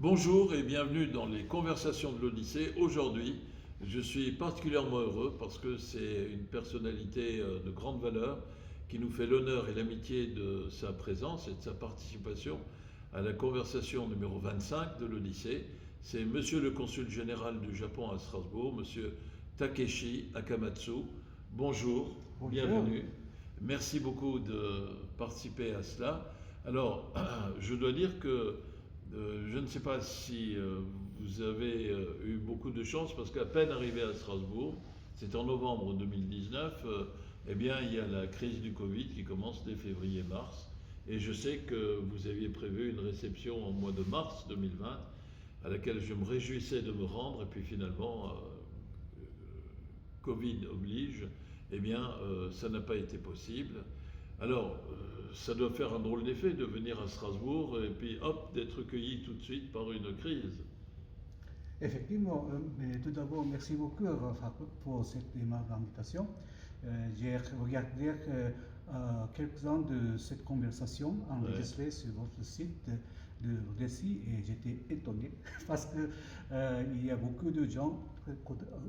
Bonjour et bienvenue dans les conversations de l'Odyssée. Aujourd'hui, je suis particulièrement heureux parce que c'est une personnalité de grande valeur qui nous fait l'honneur et l'amitié de sa présence et de sa participation à la conversation numéro 25 de l'Odyssée. C'est Monsieur le Consul général du Japon à Strasbourg, Monsieur Takeshi Akamatsu. Bonjour, bienvenue. Merci beaucoup de participer à cela. Alors, je dois dire que je ne sais pas si vous avez eu beaucoup de chance parce qu'à peine arrivé à Strasbourg, c'est en novembre 2019, eh bien il y a la crise du Covid qui commence dès février-mars. Et je sais que vous aviez prévu une réception au mois de mars 2020 à laquelle je me réjouissais de me rendre et puis finalement, Covid oblige, eh bien ça n'a pas été possible. Alors, ça doit faire un drôle d'effet de venir à Strasbourg et puis hop, d'être cueilli tout de suite par une crise. Effectivement, mais tout d'abord, merci beaucoup Rafa, pour cette aimable invitation. J'ai regardé quelques-uns de cette conversation enregistrée sur votre site de récit et j'étais étonné parce que il y a beaucoup de gens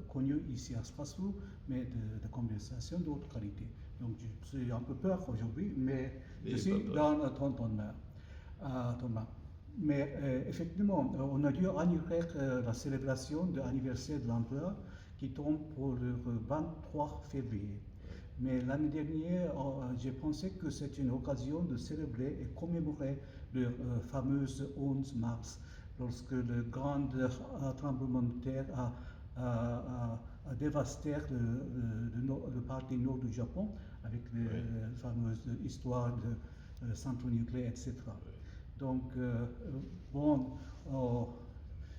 connus ici à Strasbourg, mais de conversations d'autre qualité. Donc je suis un peu peur aujourd'hui, mais je suis dans ton main. Mais effectivement, on a dû annuler la célébration de l'anniversaire de l'empereur qui tombe pour le 23 février. Mais l'année dernière, j'ai pensé que c'est une occasion de célébrer et commémorer le fameux 11 mars, lorsque le grand tremblement de terre a dévasté le partie nord du Japon avec les fameuses histoires de centrales nucléaires, etc. Donc, bon,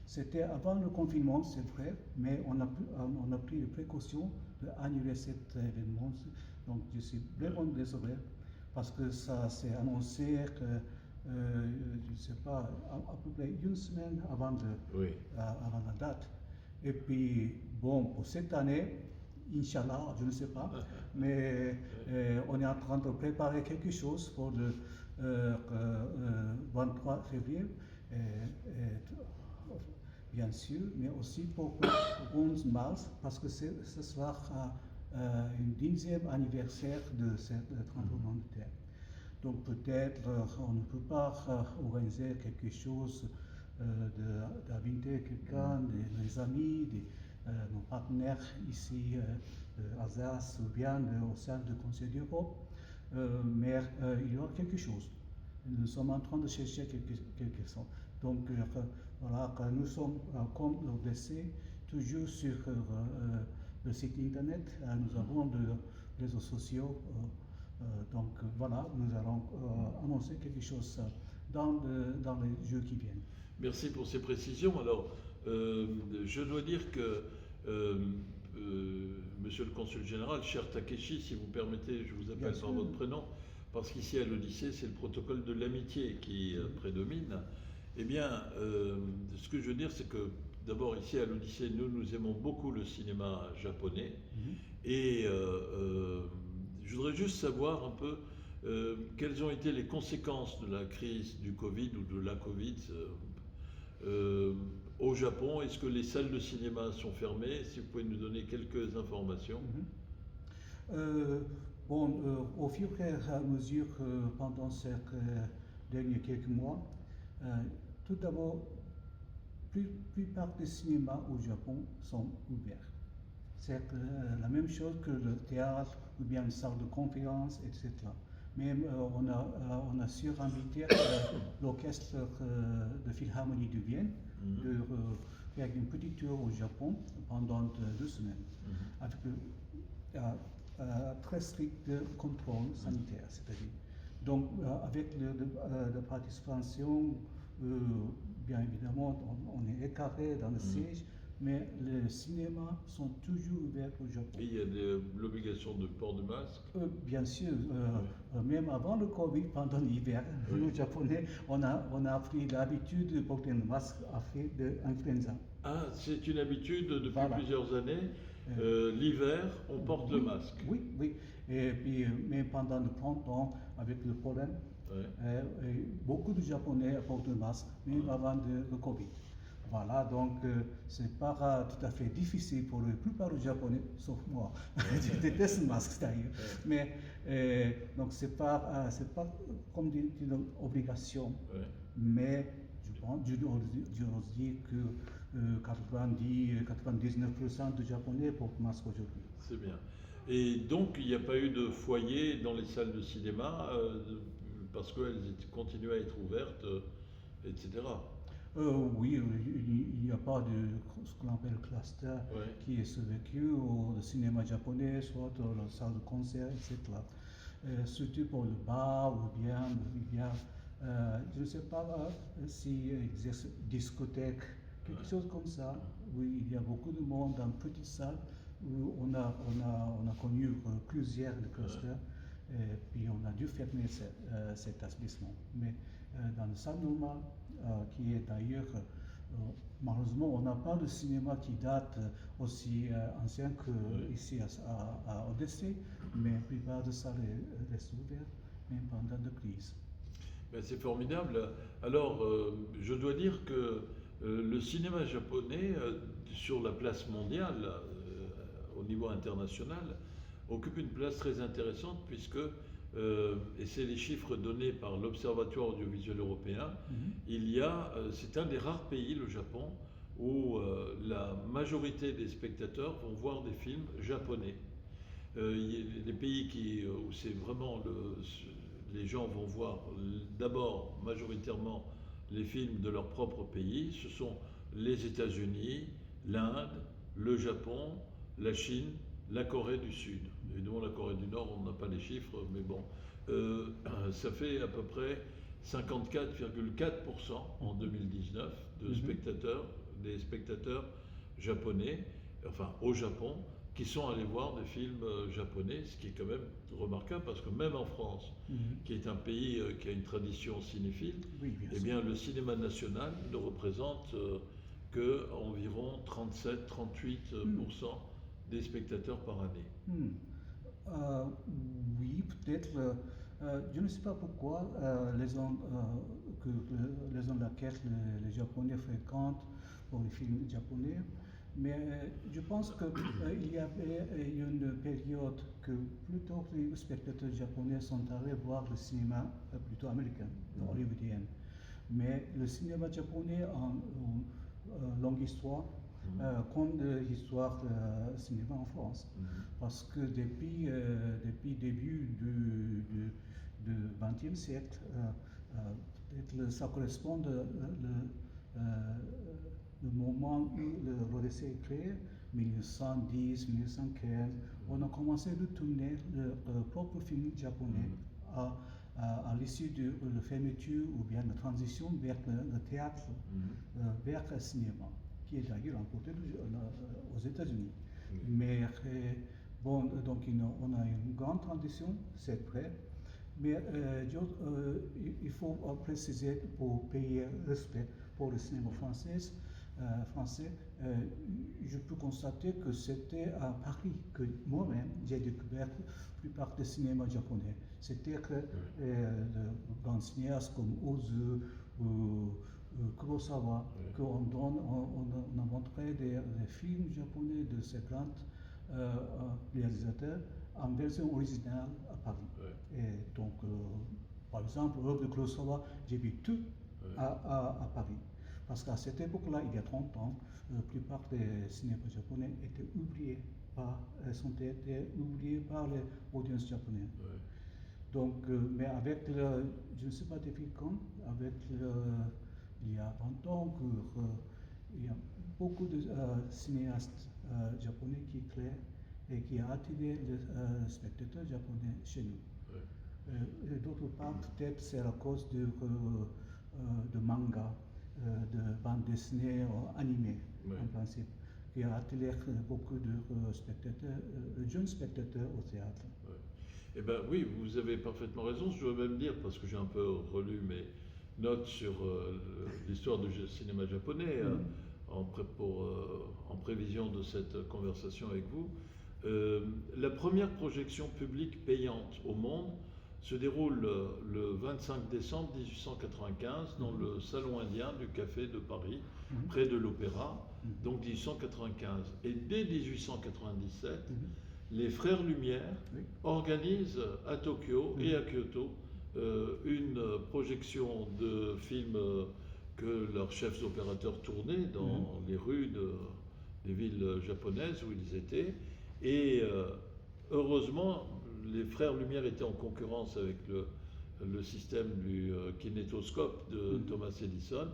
c'était avant le confinement, c'est vrai, mais on a pris les précautions d'annuler cet événement. Donc, je suis vraiment désolé parce que ça s'est annoncé que, je ne sais pas, à peu près une semaine avant la date. Et puis, bon, pour cette année, Inch'Allah, je ne sais pas, mais on est en train de préparer quelque chose pour le 23 février, bien sûr, mais aussi pour le 11 mars, parce que ce sera une 10e anniversaire de ce tremblement de terre. Donc peut-être on ne peut pas organiser quelque chose d'inviter quelqu'un, des amis, nos partenaires ici d'Alsace ou bien au sein du Conseil d'Europe, mais il y aura quelque chose. Nous sommes en train de chercher quelque chose. Donc voilà, nous sommes comme l'ODC, toujours sur le site internet, nous avons des réseaux sociaux. Donc voilà, nous allons annoncer quelque chose dans les jours qui viennent. Merci pour ces précisions. Alors, je dois dire que, Monsieur le Consul général, cher Takeshi, si vous permettez, je vous appelle par votre prénom, parce qu'ici à l'Odyssée, c'est le protocole de l'amitié qui prédomine. Eh bien, ce que je veux dire, c'est que d'abord ici à l'Odyssée, nous aimons beaucoup le cinéma japonais. Et je voudrais juste savoir un peu quelles ont été les conséquences de la crise du Covid ou de la Covid au Japon. Est-ce que les salles de cinéma sont fermées? Si vous pouvez nous donner quelques informations. Au fur et à mesure pendant ces derniers quelques mois, tout d'abord, la plupart des cinémas au Japon sont ouverts. C'est la même chose que le théâtre ou bien une salle de conférence, etc. Même on a surinvité l'orchestre de Philharmonie de Vienne de faire une petite tour au Japon pendant 2 semaines, avec très strict contrôle sanitaire, c'est-à-dire. Donc, avec la participation, bien évidemment, on est écarté dans le siège, mais les cinémas sont toujours ouverts au Japon. Et il y a l'obligation de port de masque? Bien sûr, même avant le Covid, pendant l'hiver, nous Japonais, on a pris l'habitude de porter un masque à fait de l'influenza. Ah, c'est une habitude depuis plusieurs années. L'hiver, on porte le masque. Oui. Et puis, mais pendant le printemps, avec le pollen, beaucoup de Japonais portent le masque, même avant le Covid. Voilà, donc c'est pas tout à fait difficile pour la plupart des Japonais, sauf moi. Je déteste le masque d'ailleurs. Mais donc c'est pas comme une obligation. Mais je dois dire que 99% de Japonais portent le masque aujourd'hui. C'est bien. Et donc, il n'y a pas eu de foyer dans les salles de cinéma parce qu'elles continuaient à être ouvertes, etc. Oui, il n'y a pas de ce qu'on appelle cluster qui est survécu au cinéma japonais, soit dans la salle de concert, etc. Surtout pour le bar ou bien, je ne sais pas s'il existe discothèque, quelque chose comme ça. Oui, il y a beaucoup de monde dans une petite salle où on a connu plusieurs clusters. Et puis on a dû fermer cet établissement. Mais dans le salle normale, qui est d'ailleurs, malheureusement, on n'a pas de cinéma qui date aussi ancien qu'ici à Odyssée, mais la plupart de ça reste ouvert, même pendant la crise. Ben, c'est formidable. Alors, je dois dire que le cinéma japonais, sur la place mondiale, au niveau international, occupe une place très intéressante puisque, et c'est les chiffres donnés par l'Observatoire audiovisuel européen, c'est un des rares pays, le Japon, où la majorité des spectateurs vont voir des films japonais. Les pays où c'est vraiment les gens vont voir d'abord majoritairement les films de leur propre pays, ce sont les États-Unis, l'Inde, le Japon, la Chine, la Corée du Sud. Évidemment, la Corée du Nord, on n'a pas les chiffres, mais bon, ça fait à peu près 54,4% en 2019 des spectateurs japonais, enfin au Japon, qui sont allés voir des films japonais, ce qui est quand même remarquable parce que même en France, qui est un pays qui a une tradition cinéphile, eh bien le cinéma national ne représente que environ 37-38% des spectateurs par année. Oui, peut-être. Je ne sais pas pourquoi les zones laquelle les Japonais fréquentent pour les films japonais, mais je pense qu'il y avait une période que plutôt les spectateurs japonais sont allés voir le cinéma plutôt américain, hollywoodien. Mais le cinéma japonais a une longue histoire, comme l'histoire du cinéma en France. Parce que depuis le début du XXe siècle, peut-être ça correspond le moment où l'Odyssée est créé, 1910, 1915, on a commencé à tourner le propre film japonais à l'issue de la fermeture ou bien la transition vers le théâtre, vers le cinéma, qui est d'ailleurs importé aux États-Unis. Mais bon, donc on a une grande transition, c'est vrai, mais il faut préciser pour payer respect pour le cinéma français, je peux constater que c'était à Paris que moi-même j'ai découvert la plupart des cinémas japonais. C'était que de grands cinéastes comme Ozu ou Kurosawa, qu'on a montré des films japonais de ces grands réalisateurs en version originale à Paris. Et donc, par exemple, l'œuvre de Kurosawa, j'ai vu tout à Paris. Parce qu'à cette époque-là, il y a 30 ans, la plupart des cinémas japonais étaient oubliés par les audiences japonaises. Donc, mais avec je ne sais pas depuis quand, il y a 20 ans, il y a beaucoup de cinéastes japonais qui créent et qui a attiré les spectateurs japonais chez nous. Et d'autre part, peut-être c'est à cause de manga, de bande dessinée animée, en principe, qui a attiré beaucoup de spectateurs, jeunes spectateurs au théâtre. Eh bien oui, vous avez parfaitement raison. Je dois même dire, parce que j'ai un peu relu mes notes sur l'histoire du cinéma japonais, en prévision de cette conversation avec vous, La première projection publique payante au monde se déroule le 25 décembre 1895 dans le Salon indien du Café de Paris, près de l'Opéra, donc 1895. Et dès 1897, les Frères Lumière organisent à Tokyo et à Kyoto une projection de films que leurs chefs opérateurs tournaient dans les rues des villes japonaises où ils étaient. Et heureusement, les Frères Lumière étaient en concurrence avec le système du kinétoscope de Thomas Edison.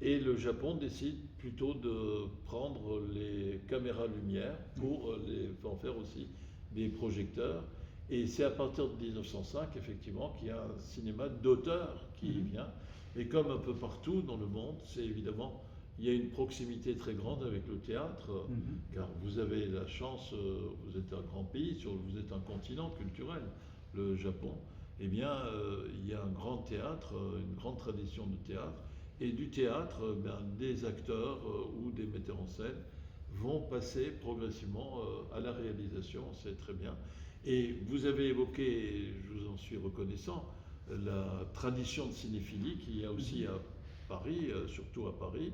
Et le Japon décide plutôt de prendre les caméras lumière pour en faire aussi des projecteurs. Et c'est à partir de 1905, effectivement, qu'il y a un cinéma d'auteur qui vient. Et comme un peu partout dans le monde, c'est évidemment, il y a une proximité très grande avec le théâtre, car vous avez la chance, vous êtes un grand pays, vous êtes un continent culturel, le Japon. Eh bien, il y a un grand théâtre, une grande tradition de théâtre. Et du théâtre, des acteurs ou des metteurs en scène vont passer progressivement à la réalisation, c'est très bien. Et vous avez évoqué, et je vous en suis reconnaissant, la tradition de cinéphilie qu'il y a aussi à Paris, surtout à Paris,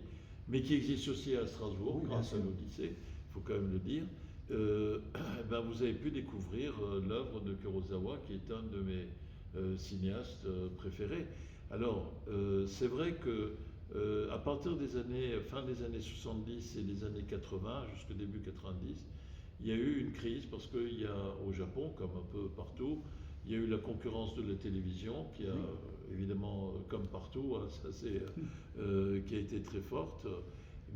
mais qui existe aussi à Strasbourg, grâce à l'Odyssée, il faut quand même le dire. Vous avez pu découvrir l'œuvre de Kurosawa, qui est un de mes cinéastes préférés. Alors, c'est vrai que à partir des fin des années 70 et des années 80, jusqu'au début 90, il y a eu une crise parce qu'il y a au Japon, comme un peu partout, il y a eu la concurrence de la télévision qui a évidemment, comme partout, qui a été très forte.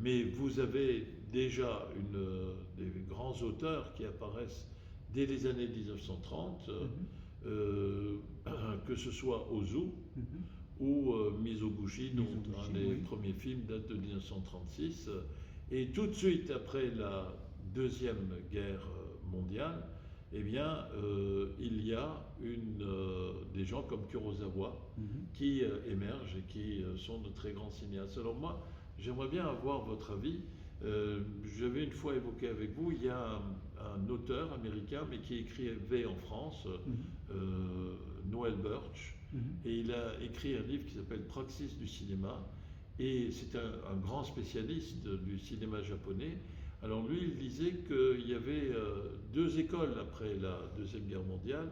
Mais vous avez déjà des grands auteurs qui apparaissent dès les années 1930, que ce soit Ozu ou Mizoguchi, dont un des premiers films date de 1936. Et tout de suite après la Deuxième Guerre mondiale, eh bien, il y a des gens comme Kurosawa qui émergent et qui sont de très grands cinéastes. Alors moi, j'aimerais bien avoir votre avis. J'avais une fois évoqué avec vous, il y a un auteur américain, mais qui écrivait en France, Noel Birch, et il a écrit un livre qui s'appelle Praxis du cinéma, et c'est un grand spécialiste du cinéma japonais. Alors lui, il disait qu'il y avait deux écoles après la Deuxième Guerre mondiale.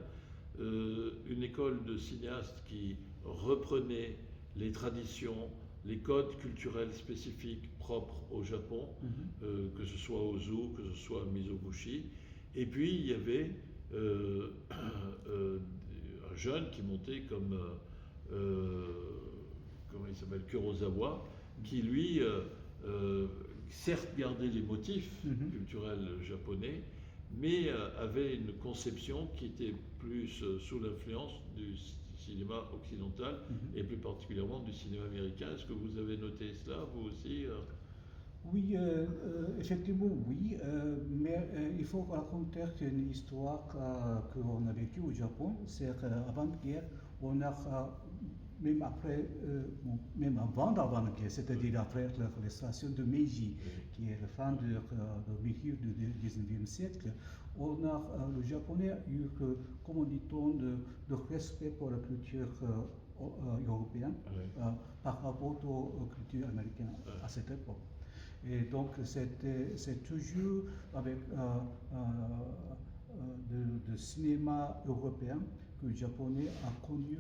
Une école de cinéastes qui reprenait les traditions, les codes culturels spécifiques propres au Japon, que ce soit Ozu, que ce soit Mizoguchi. Et puis il y avait un jeune qui montait comme comment il s'appelle, Kurosawa, qui lui certes gardait les motifs culturels japonais, mais avait une conception qui était plus sous l'influence du cinéma occidental et plus particulièrement du cinéma américain. Est-ce que vous avez noté cela, vous aussi Oui, effectivement, oui, mais il faut raconter une histoire qu'on a vécue au Japon. C'est qu'avant-guerre, on a, même après, même avant l'avant-guerre, c'est-à-dire après l'arrestation de Meiji, qui est la fin du milieu du 19e siècle, le japonais a eu, comment dit-on, de respect pour la culture européenne par rapport aux cultures américaines à cette époque. Et donc, c'est toujours avec le cinéma européen que le japonais a connu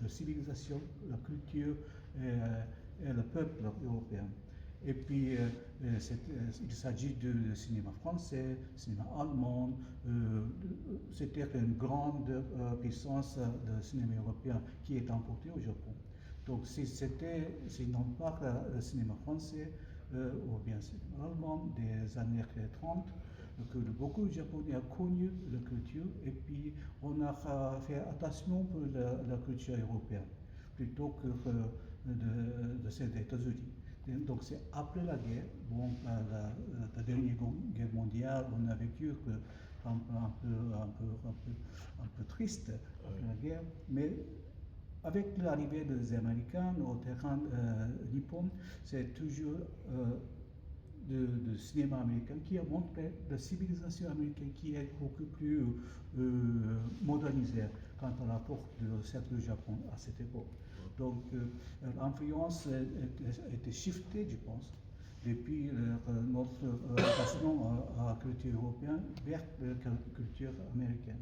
la civilisation, la culture et le peuple européen. Et puis, il s'agit de cinéma français, cinéma allemand. C'était une grande puissance de cinéma européen qui est importée au Japon. Donc, si non pas le cinéma français, ou bien cinéma allemand des années 30, que beaucoup de Japonais ont connu la culture et puis on a fait attention pour la culture européenne plutôt que de celle des États-Unis. Donc c'est après la guerre, bon, la dernière guerre mondiale, on a vécu un peu triste après la guerre, mais avec l'arrivée des Américains au terrain nippon, c'est toujours de cinéma américain qui a montré la civilisation américaine qui est beaucoup plus modernisée quand on rapporte de cercle du Japon à cette époque. Donc l'influence était shiftée, je pense, depuis notre adaptation à la culture européenne vers la culture américaine.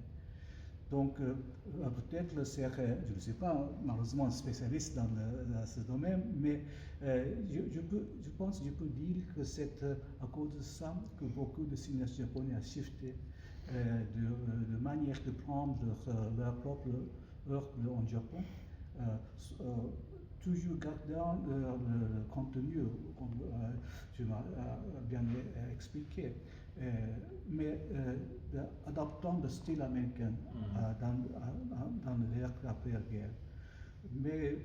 Donc, peut-être, je ne suis pas malheureusement spécialiste dans ce domaine, mais je pense que je peux dire que c'est à cause de ça que beaucoup de cinéastes japonais ont shifté de manière de prendre leur propre œuvre en Japon, toujours gardant le contenu, comme tu m'as bien expliqué. Mais adaptant le style américain dans l'ère après-guerre. Mais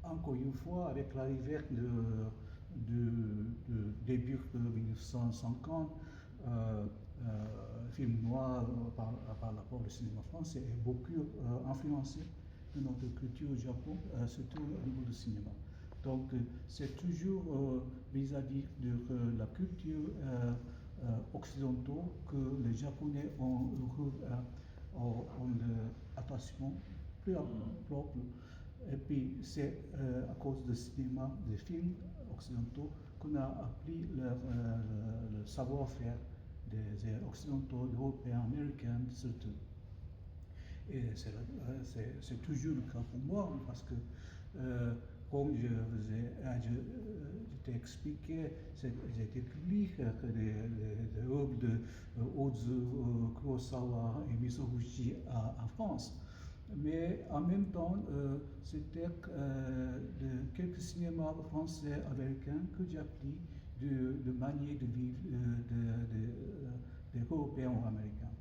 encore une fois, avec l'arrivée du début de 1950, film noir par rapport au cinéma français est beaucoup influencé de notre culture au Japon, surtout au niveau du cinéma. Donc c'est toujours vis-à-vis de la culture occidentaux que les Japonais ont attachement plus propre. Et puis c'est à cause du cinéma, des films occidentaux, qu'on a appris le savoir-faire des occidentaux, européens, américains surtout. Et c'est toujours le cas pour moi, parce que comme je t'ai expliqué, j'ai découvert que les œuvres de Ozu, Kurosawa et Mizoguchi en France. Mais en même temps, c'était quelques cinémas français, américains que j'ai appris de manière de vivre des Européens ou Américains.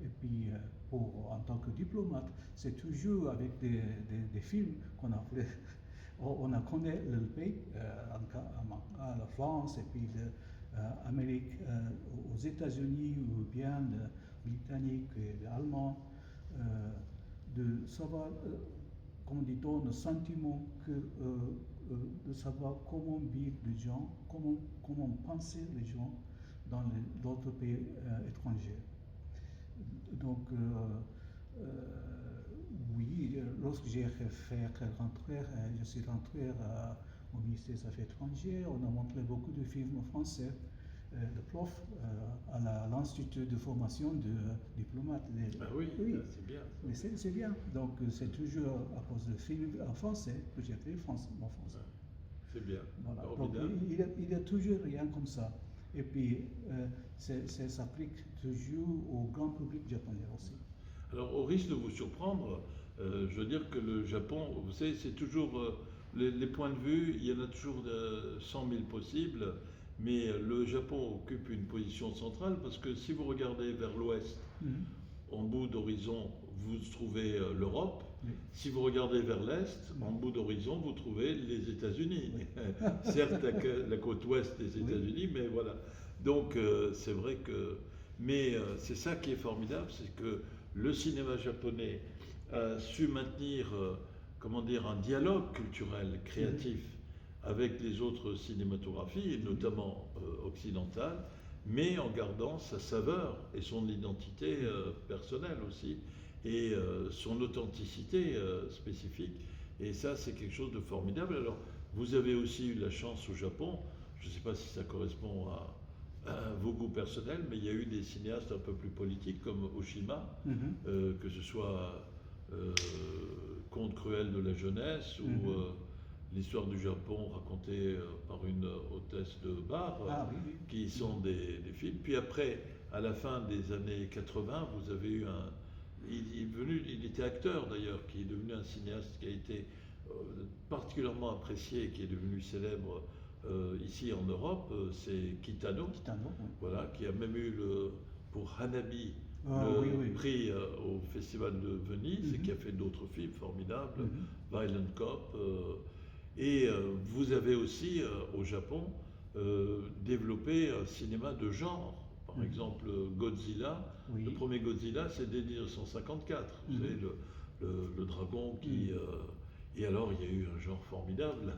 Et puis, en tant que diplomate, c'est toujours avec des films qu'on a fait. On a connu le pays, la France et puis l'Amérique, aux États-Unis ou bien les Britanniques et les Allemands, de savoir, comment dit-on, le sentiment de savoir comment vivent les gens, comment penser les gens dans d'autres pays étrangers. Donc, oui, lorsque j'ai fait rentrer, je suis rentré au ministère des Affaires étrangères, on a montré beaucoup de films français, de profs à l'Institut de formation de diplomates. Ah oui, c'est bien. Mais c'est bien. Donc, c'est toujours à cause de films en français que j'ai fait en français. C'est bien. Voilà. Donc, il y a toujours rien comme ça. Et puis, ça s'applique toujours au grand public japonais aussi. Alors, au risque de vous surprendre, je veux dire que le Japon, vous savez, c'est toujours les points de vue, il y en a toujours 100 000 possibles, mais le Japon occupe une position centrale parce que si vous regardez vers l'ouest, en bout d'horizon, vous trouvez l'Europe. Oui. Si vous regardez vers l'est, en bout d'horizon, vous trouvez les États-Unis. Oui. Certes, la côte ouest des États-Unis, mais voilà. Donc, c'est vrai que... Mais c'est ça qui est formidable, c'est que le cinéma japonais a su maintenir, comment dire, un dialogue culturel, créatif avec les autres cinématographies, et notamment occidentales, mais en gardant sa saveur et son identité personnelle aussi, et son authenticité spécifique. Et ça, c'est quelque chose de formidable. Alors, vous avez aussi eu la chance au Japon, je ne sais pas si ça correspond à vos goûts personnels, mais il y a eu des cinéastes un peu plus politiques comme Oshima, que ce soit Conte cruel de la jeunesse ou l'histoire du Japon racontée par une hôtesse de bar, qui sont des films. Puis après, à la fin des années 80, vous avez eu il était acteur d'ailleurs, qui est devenu un cinéaste qui a été particulièrement apprécié, qui est devenu célèbre ici en Europe, c'est Kitano, voilà, qui a même eu pour Hanabi le prix au Festival de Venise, et qui a fait d'autres films formidables, Violent Cop. Et vous avez aussi au Japon développé un cinéma de genre. Par exemple, Godzilla, le premier Godzilla, c'est dès 1954. Vous savez, le dragon Et alors, il y a eu un genre formidable,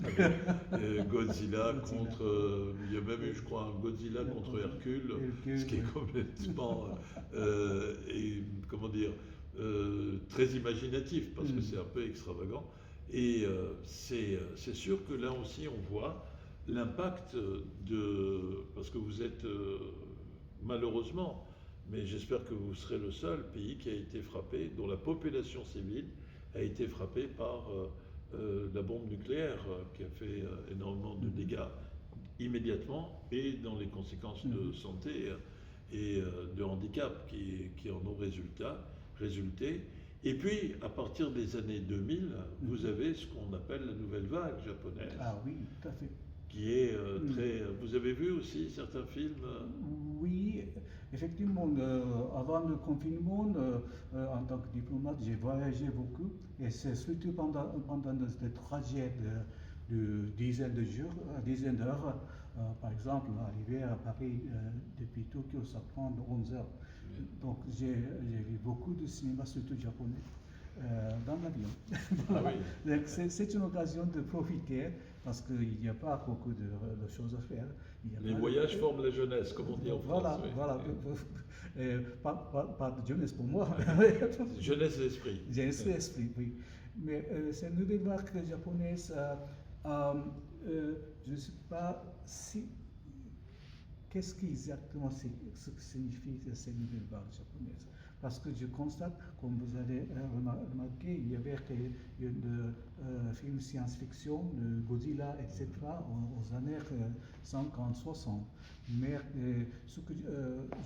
avec Godzilla contre... il y a même eu, je crois, un Godzilla contre Hercule, ce qui est complètement, comment dire, très imaginatif, parce que c'est un peu extravagant. Et c'est sûr que là aussi, on voit l'impact de... Parce que vous êtes, malheureusement, mais j'espère que vous serez le seul pays qui a été frappé, dont la population civile a été frappée par la bombe nucléaire, qui a fait énormément de dégâts immédiatement et dans les conséquences de santé et de handicap qui en ont résulté. Et puis, à partir des années 2000, vous avez ce qu'on appelle la nouvelle vague japonaise. Ah oui, tout à fait. Qui est très... Vous avez vu aussi certains films? Oui, effectivement, avant le confinement, en tant que diplomate, j'ai voyagé beaucoup et c'est surtout pendant des trajets de dizaines de jours, dizaines d'heures. Par exemple, arriver à Paris depuis Tokyo, ça prend 11 heures. Donc j'ai vu beaucoup de cinéma, surtout japonais, dans l'avion. Voilà. Ah oui. C'est une occasion de profiter parce qu'il n'y a pas beaucoup de choses à faire. Les voyages forment la jeunesse, comme on dit en France. Voilà. Pas de jeunesse pour moi. Jeunesse d'esprit. Jeunesse d'esprit, oui. Mais cette nouvelle vague japonaise, je ne sais pas si... Qu'est-ce exactement ce que signifie cette nouvelle vague japonaise? Parce que je constate, comme vous avez remarqué, il y avait un film science-fiction, de Godzilla, etc., aux années 50-60. Mais ce que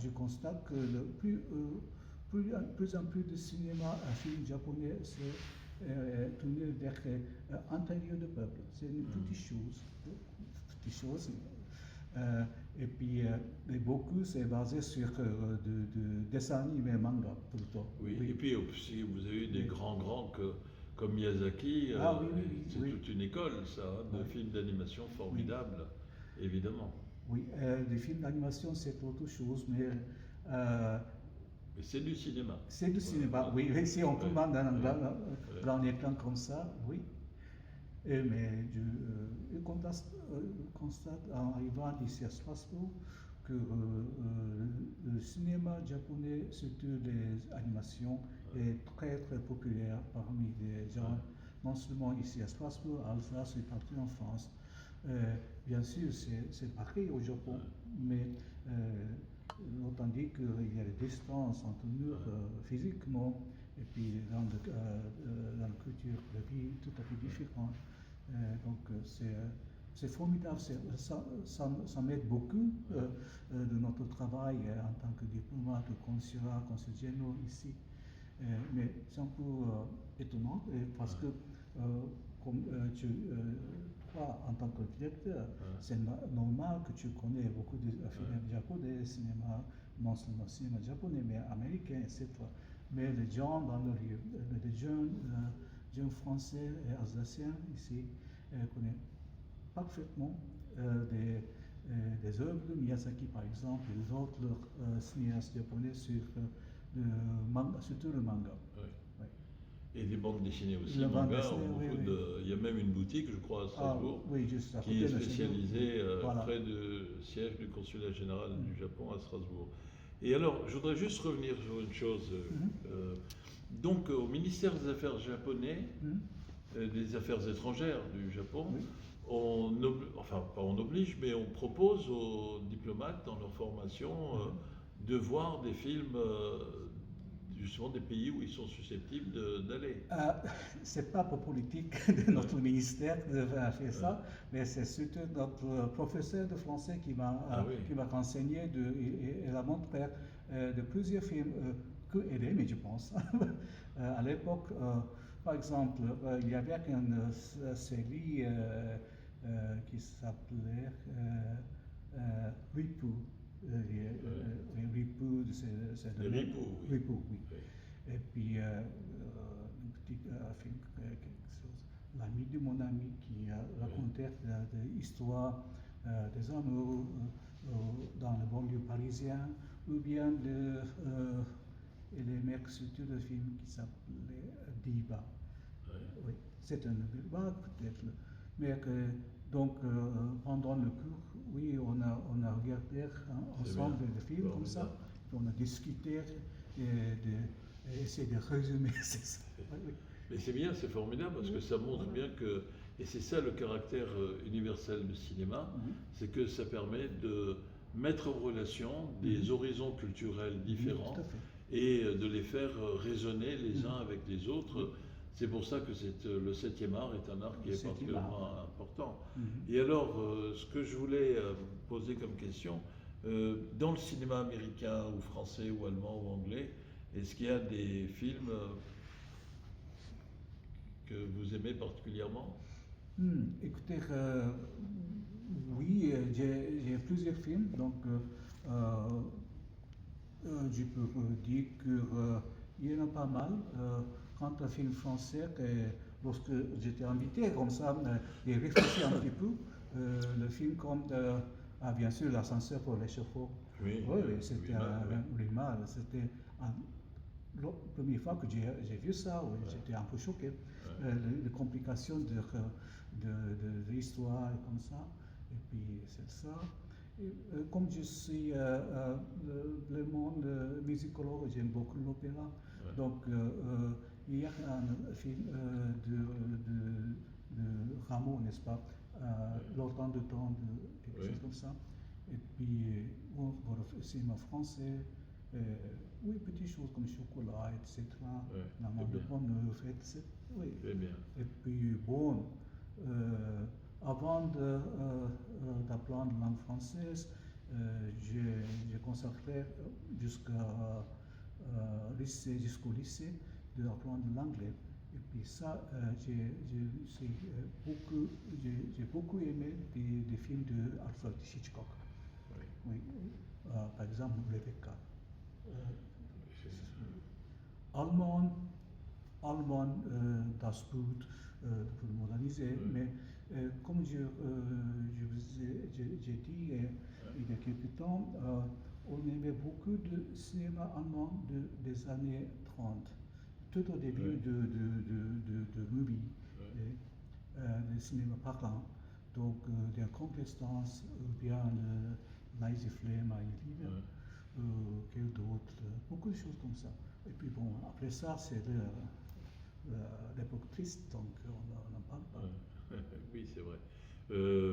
je constate que plus en plus de cinéma, film japonais se tourné vers l'intérieur du peuple. C'est une petite chose. Et puis, beaucoup, c'est basé sur de dessins animés, manga, plutôt. Oui, et puis aussi, vous avez eu des grands comme Miyazaki. C'est toute une école, ça, de films d'animation formidables, évidemment. Oui, les films d'animation, c'est autre chose, mais c'est du cinéma. C'est du cinéma, oui. Si on commande dans un écran comme ça, oui. Mais je constate en arrivant ici à Strasbourg que le cinéma japonais, surtout les animations, est très populaire parmi les gens, non seulement ici à Strasbourg, à Alsace et partout en France. Bien sûr, c'est pareil au Japon, mais autant dit qu'il y a des distances entre nous physiquement et puis dans la culture, la vie tout à fait différente. Donc c'est formidable, ça m'aide beaucoup de notre travail en tant que diplomate, consulat généraux ici. Mais c'est un peu étonnant parce que comme toi en tant que directeur, c'est normal que tu connais beaucoup de films japonais, cinéma, non seulement cinéma japonais, mais américain, etc. Mais les gens dans le lieu, les jeunes français et alsaciens ici connaissent parfaitement des œuvres de Miyazaki, par exemple, et des autres cinéastes japonais surtout le manga. Oui. Oui. Et des bandes dessinées aussi. Il y a même une boutique, je crois, à Strasbourg, qui est spécialisée près du siège du consulat général du Japon à Strasbourg. Et alors, je voudrais juste revenir sur une chose. Donc, au ministère des Affaires japonais, des Affaires étrangères du Japon, on oblige, mais on propose aux diplomates dans leur formation de voir des films justement des pays où ils sont susceptibles d'aller. C'est pas pour politique de notre ministère de faire ça, mais c'est surtout notre professeur de français qui m'a renseigné et a montré de plusieurs films que mais je pense. À l'époque, par exemple, il y avait une série qui s'appelait Ripu. Ripu, c'est de Ripu, oui. Et puis, un petit film, quelque chose, L'ami de mon ami, qui racontait l'histoire des amours dans le banlieue parisien, ou bien les mecs surtout le film qui s'appelait Diva. Oui, c'est un nouvelle vague peut-être. Mais donc pendant le cours, oui, on a regardé ensemble des films comme ça, on a discuté et essayé de résumer. Ça. Oui. Mais c'est bien, c'est formidable parce que ça montre bien que, et c'est ça le caractère universel du cinéma, c'est que ça permet de mettre en relation des horizons culturels différents et de les faire résonner les uns avec les autres. C'est pour ça que le 7e art est un art qui est particulièrement important. Et alors, ce que je voulais poser comme question, dans le cinéma américain ou français ou allemand ou anglais, est-ce qu'il y a des films que vous aimez particulièrement? Écoutez, oui, j'ai plusieurs films, donc je peux dire qu'il y en a pas mal. Quand un film français, lorsque j'étais invité comme ça, j'ai réfléchi un petit peu. Le film comme, bien sûr, L'ascenseur pour l'échafaud. Oui, c'était Rima, c'était la première fois que j'ai vu ça, j'étais un peu choqué. Les complications de l'histoire et comme ça. Et puis c'est ça. Et, comme je suis le monde musicologue, j'aime beaucoup l'opéra. Donc il y a un film de Rameau, n'est-ce pas? L'autant de temps, quelque chose comme ça. Et puis pour le cinéma français. Oui, petites choses comme chocolat, etc. La de bonne fête, oui. Et puis, bon, avant d'apprendre la langue française, j'ai consacré jusqu'au lycée d'apprendre l'anglais. Et puis ça, j'ai beaucoup aimé des films de Alfred Hitchcock. Oui. Par exemple, Rebecca. Allemand, das Boot, pour le moderniser, mais comme j'ai dit il y a quelque temps, on aimait beaucoup de cinéma allemand des années 30, tout au début de Movie, le cinéma parlant, donc der Konstanz, bien Leise Flame, meine Liebe. Quel d'autre, beaucoup de choses comme ça. Et puis bon, après ça, c'est l'époque triste, donc on n'en parle pas. Oui, c'est vrai.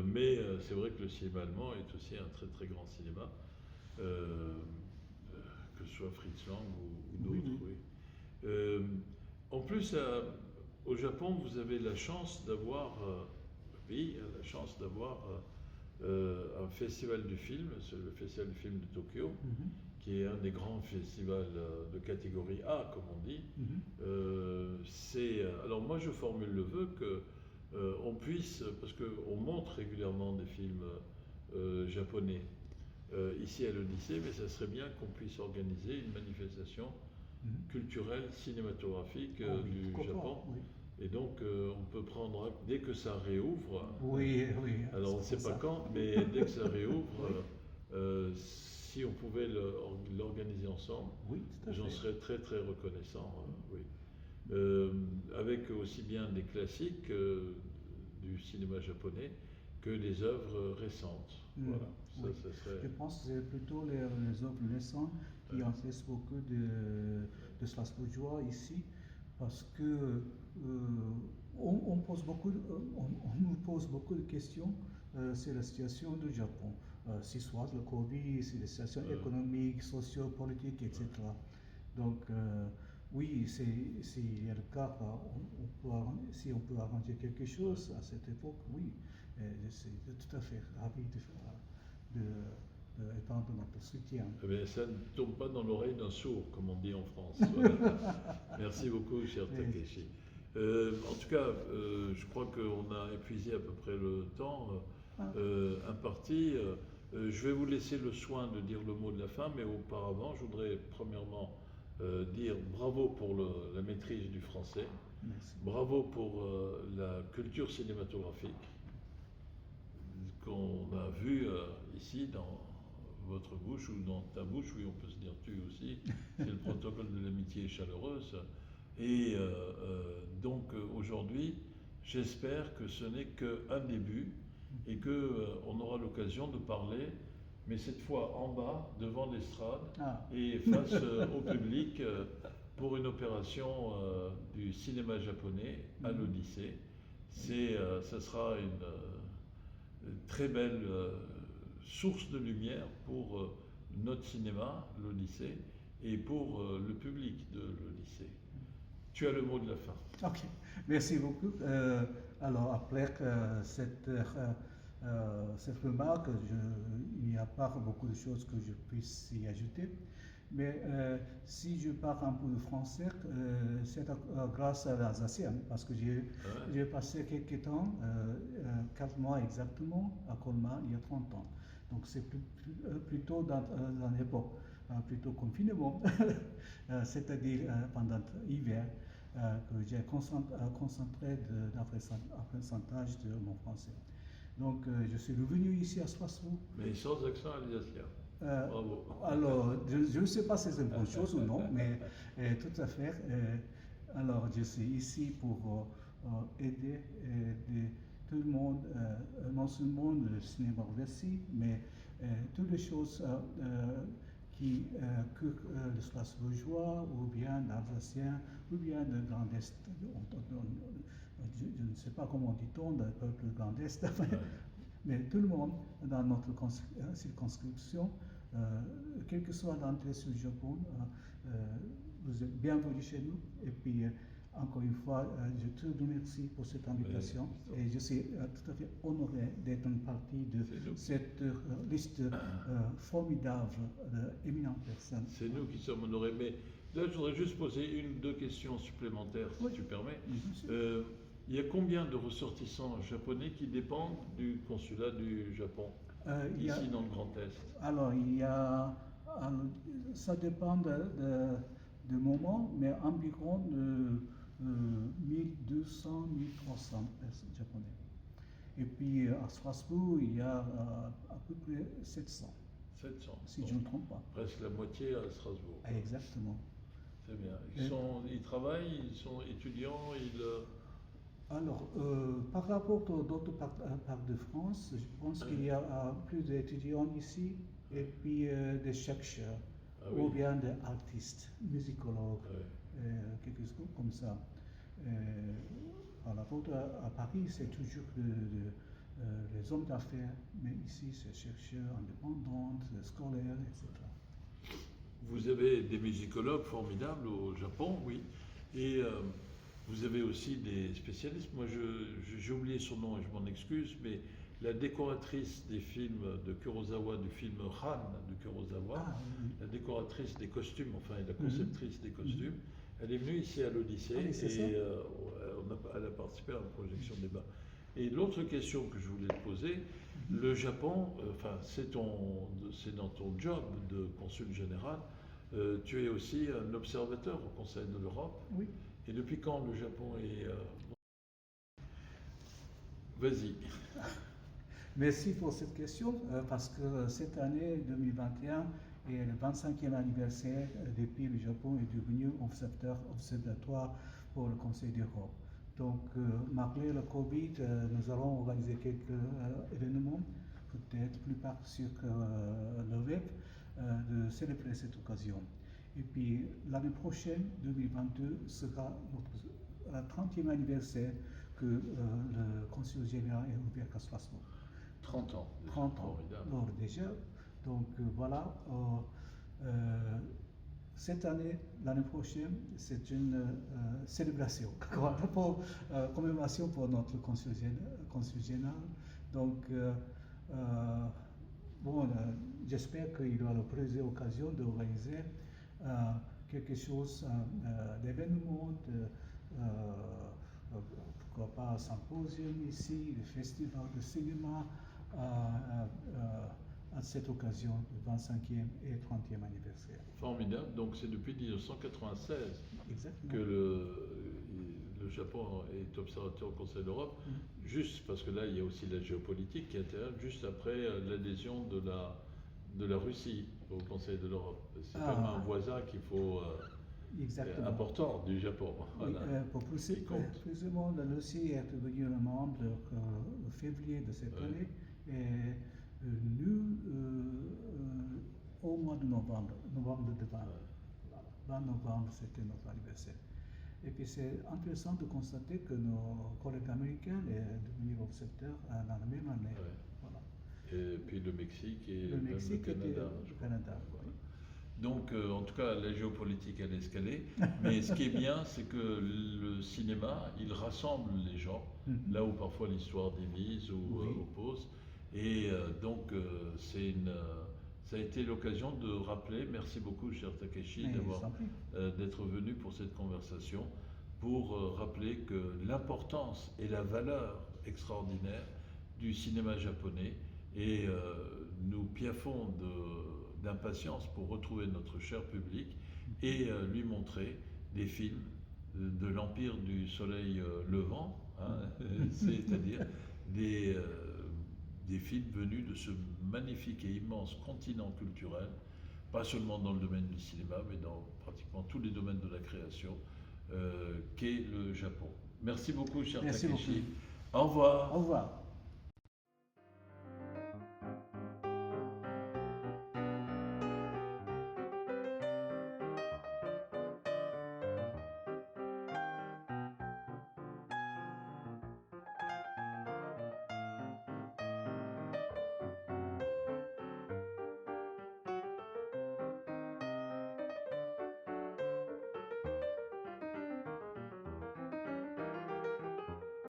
Mais c'est vrai que le cinéma allemand est aussi un très très grand cinéma, que ce soit Fritz Lang ou d'autres. Oui. En plus, au Japon, vous avez la chance d'avoir, le pays a la chance d'avoir un festival du film, c'est le festival du film de Tokyo, qui est un des grands festivals de catégorie A, comme on dit. Alors moi, je formule le vœu que on puisse, parce qu'on montre régulièrement des films japonais ici à l'Odyssée, mais ça serait bien qu'on puisse organiser une manifestation culturelle, cinématographique du Japon. Et donc, on peut prendre acte dès que ça réouvre. Oui. Alors, on ne sait pas quand, mais dès que ça réouvre, si on pouvait l'organiser ensemble, j'en serais très très reconnaissant. Avec aussi bien des classiques du cinéma japonais que des œuvres récentes. Voilà. Ça serait... Je pense que c'est plutôt les œuvres récentes qui intéressent beaucoup de Strasbourgeois ici, parce que on nous pose beaucoup de questions sur la situation du Japon. Si soit le Covid, si la situation économique, sociopolitique, etc. Donc, oui, s'il y a le cas, si on peut arranger quelque chose à cette époque, oui, je suis tout à fait ravi d'étendre notre soutien. Eh bien, ça ne tombe pas dans l'oreille d'un sourd, comme on dit en France. Voilà. Merci beaucoup, cher Takeshi. En tout cas, je crois qu'on a épuisé à peu près le temps imparti. Je vais vous laisser le soin de dire le mot de la fin, mais auparavant, je voudrais premièrement dire bravo pour la maîtrise du français. Merci. Bravo pour la culture cinématographique qu'on a vue ici dans votre bouche ou dans ta bouche, oui, on peut se dire tu aussi. C'est le protocole de l'amitié chaleureuse. Et donc aujourd'hui, J'espère que ce n'est qu'un début et qu'on aura l'occasion de parler, mais cette fois en bas, devant l'estrade Ah, et face au public pour une opération du cinéma japonais à l'Odyssée. Ça sera une très belle source de lumière pour notre cinéma, l'Odyssée, et pour le public de l'Odyssée. Tu as le mot de la fin. ok, merci beaucoup. Alors, après cette remarque, il n'y a pas beaucoup de choses que je puisse y ajouter. Mais si je parle un peu de français, c'est grâce à l'Alsacien, parce que j'ai passé quelques temps, 4 mois exactement, à Colmar il y a 30 ans. Donc c'est plutôt dans l'époque, plutôt confinement, c'est-à-dire pendant l'hiver, que j'ai concentré d'apprentissage de mon français. Donc je suis revenu ici à Strasbourg. Mais sans accent alsacien. Bravo. Alors, je ne sais pas si c'est une bonne chose ou non, mais tout à fait. Alors, je suis ici pour aider tout le monde, non seulement le cinéma aussi, mais toutes les choses que le Strasbourgeois, ou bien l'Alsacien, ou bien le Grand Est, je ne sais pas comment dit-on, le peuple Grand Est, mais tout le monde dans notre circonscription, quel que soit l'entrée sur le Japon, vous êtes bienvenus chez nous. Et puis, encore une fois, je te remercie pour cette invitation et je suis tout à fait honoré d'être une partie de cette liste formidable d'éminentes personnes. C'est nous qui sommes honorés. Mais là, je voudrais juste poser une ou deux questions supplémentaires, si tu permets. Il y a combien de ressortissants japonais qui dépendent du consulat du Japon, ici dans le Grand Est? Alors, ça dépend de moment, mais environ 1200, 1300 japonais. Et puis à Strasbourg, il y a à peu près 700. 700. Si je ne me trompe pas. Presque la moitié à Strasbourg. Exactement. C'est bien. Ils travaillent, ils sont étudiants, Alors, par rapport aux d'autres parts de France, je pense qu'il y a plus d'étudiants ici et puis des chercheurs ou bien des artistes, musicologues, quelque chose comme ça. Par rapport à Paris, c'est toujours les hommes d'affaires, mais ici, c'est chercheurs indépendants, scolaires, etc. Vous avez des musicologues formidables au Japon, oui, et vous avez aussi des spécialistes. Moi, j'ai oublié son nom et je m'en excuse, mais la décoratrice des films de Kurosawa, du film Han de Kurosawa, la décoratrice des costumes, enfin la conceptrice des costumes, elle est venue ici à l'Odyssée et elle a participé à la projection des débat. Et l'autre question que je voulais te poser, le Japon, enfin c'est dans ton job de consul général, tu es aussi un observateur au Conseil de l'Europe. Oui. Et depuis quand le Japon est... Vas-y. Merci pour cette question, parce que cette année 2021 est le 25e anniversaire depuis le Japon est devenu observatoire pour le Conseil d'Europe. Donc, malgré le Covid, nous allons organiser quelques événements, peut-être plus part sur le web, de célébrer cette occasion. Et puis, l'année prochaine, 2022, sera notre 30e anniversaire que le Conseil général est ouvert à Strasbourg. 30 ans. 30 ans. Alors, déjà. Donc voilà. Cette année, l'année prochaine, c'est une célébration, commémoration pour notre Conseil général. Donc, j'espère qu'il y aura la occasion d'organiser quelque chose d'événement, pourquoi pas un symposium ici, le festival de cinéma, à cette occasion du 25e et 30e anniversaire. Formidable, donc c'est depuis 1996 Exactement. que le Japon est observateur au Conseil d'Europe, juste parce que là il y a aussi la géopolitique qui intervient juste après l'adhésion de la Russie au Conseil de l'Europe. C'est comme un voisin qu'il faut exactement. important du Japon. Oui, Voilà. pour Qui compte. précisément, la Russie est devenue un membre en février de cette Ouais. année et nous, au mois de novembre, novembre de 20, voilà, 20 novembre, c'était notre anniversaire. Et puis c'est intéressant de constater que nos collègues américains sont devenus observateurs dans la même année. Ouais. Voilà. Et puis le Mexique et Le même Mexique le était Canada. je le crois. Canada. Voilà. Oui. Donc, en tout cas, la géopolitique, elle est escalée. Mais ce qui est bien, c'est que le cinéma, il rassemble les gens, Mhm. là où parfois l'histoire divise ou Oui. oppose. Et donc, ça a été l'occasion de rappeler, merci beaucoup, cher Takeshi, Mais je vous en prie. d'être venu pour cette conversation, pour rappeler que l'importance et la valeur extraordinaire du cinéma japonais. Et nous piaffons d'impatience pour retrouver notre cher public et lui montrer des films de l'Empire du Soleil Levant, hein, c'est-à-dire des, euh, des films venus de ce magnifique et immense continent culturel, pas seulement dans le domaine du cinéma, mais dans pratiquement tous les domaines de la création, qu'est le Japon. Merci beaucoup, cher Merci Takeshi. beaucoup. Au revoir. Au revoir.